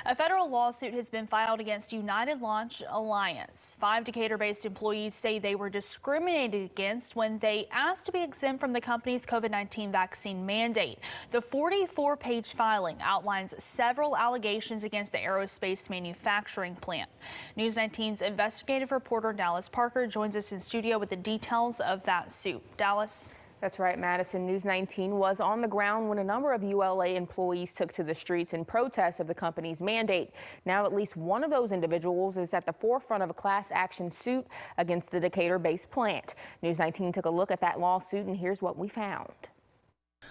A federal lawsuit has been filed against United Launch Alliance. 5 Decatur-based employees say they were discriminated against when they asked to be exempt from the company's COVID-19 vaccine mandate. The 44-page filing outlines several allegations against the aerospace manufacturing plant. News 19's investigative reporter Dallas Parker joins us in studio with the details of that suit. Dallas? That's right, Madison. News 19 was on the ground when a number of ULA employees took to the streets in protest of the company's mandate. Now at least one of those individuals is at the forefront of a class action suit against the Decatur-based plant. News 19 took a look at that lawsuit, and here's what we found.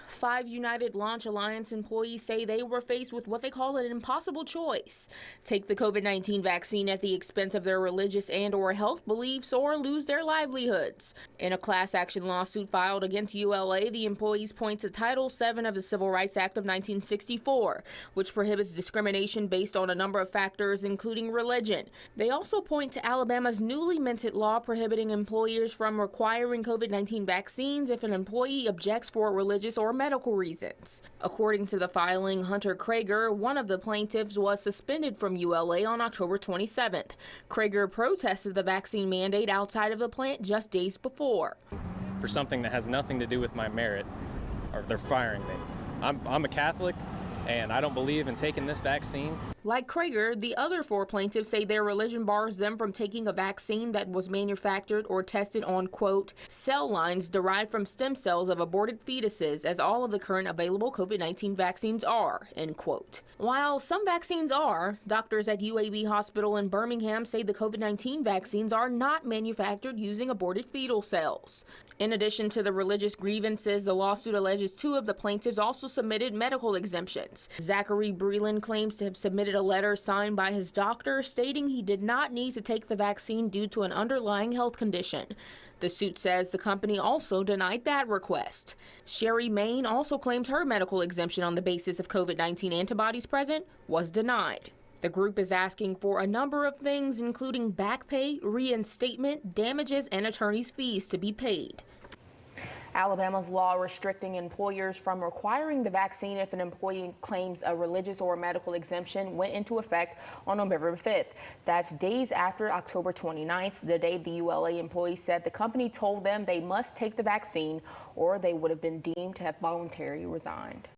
5 United Launch Alliance employees say they were faced with what they call an impossible choice: take the COVID-19 vaccine at the expense of their religious and/or health beliefs, or lose their livelihoods. In a class action lawsuit filed against ULA, the employees point to Title VII of the Civil Rights Act of 1964, which prohibits discrimination based on a number of factors, including religion. They also point to Alabama's newly minted law prohibiting employers from requiring COVID-19 vaccines if an employee objects for religious or medical reasons. According to the filing, Hunter Krager, one of the plaintiffs, was suspended from ULA on October 27th. Krager protested the vaccine mandate outside of the plant just days before. For something that has nothing to do with my merit, or they're firing me. I'm a Catholic, and I don't believe in taking this vaccine. Like Krager, the other 4 plaintiffs say their religion bars them from taking a vaccine that was manufactured or tested on, quote, cell lines derived from stem cells of aborted fetuses, as all of the current available COVID-19 vaccines are, end quote. While some vaccines are, doctors at UAB Hospital in Birmingham say the COVID-19 vaccines are not manufactured using aborted fetal cells. In addition to the religious grievances, the lawsuit alleges 2 of the plaintiffs also submitted medical exemptions. Zachary Breland claims to have submitted a letter signed by his doctor stating he did not need to take the vaccine due to an underlying health condition. The suit says the company also denied that request. Sherry Main also claims her medical exemption on the basis of COVID-19 antibodies present was denied. The group is asking for a number of things, including back pay, reinstatement, damages, and attorney's fees to be paid. Alabama's law restricting employers from requiring the vaccine if an employee claims a religious or medical exemption went into effect on November 5th. That's days after October 29th, the day the ULA employee said the company told them they must take the vaccine or they would have been deemed to have voluntarily resigned.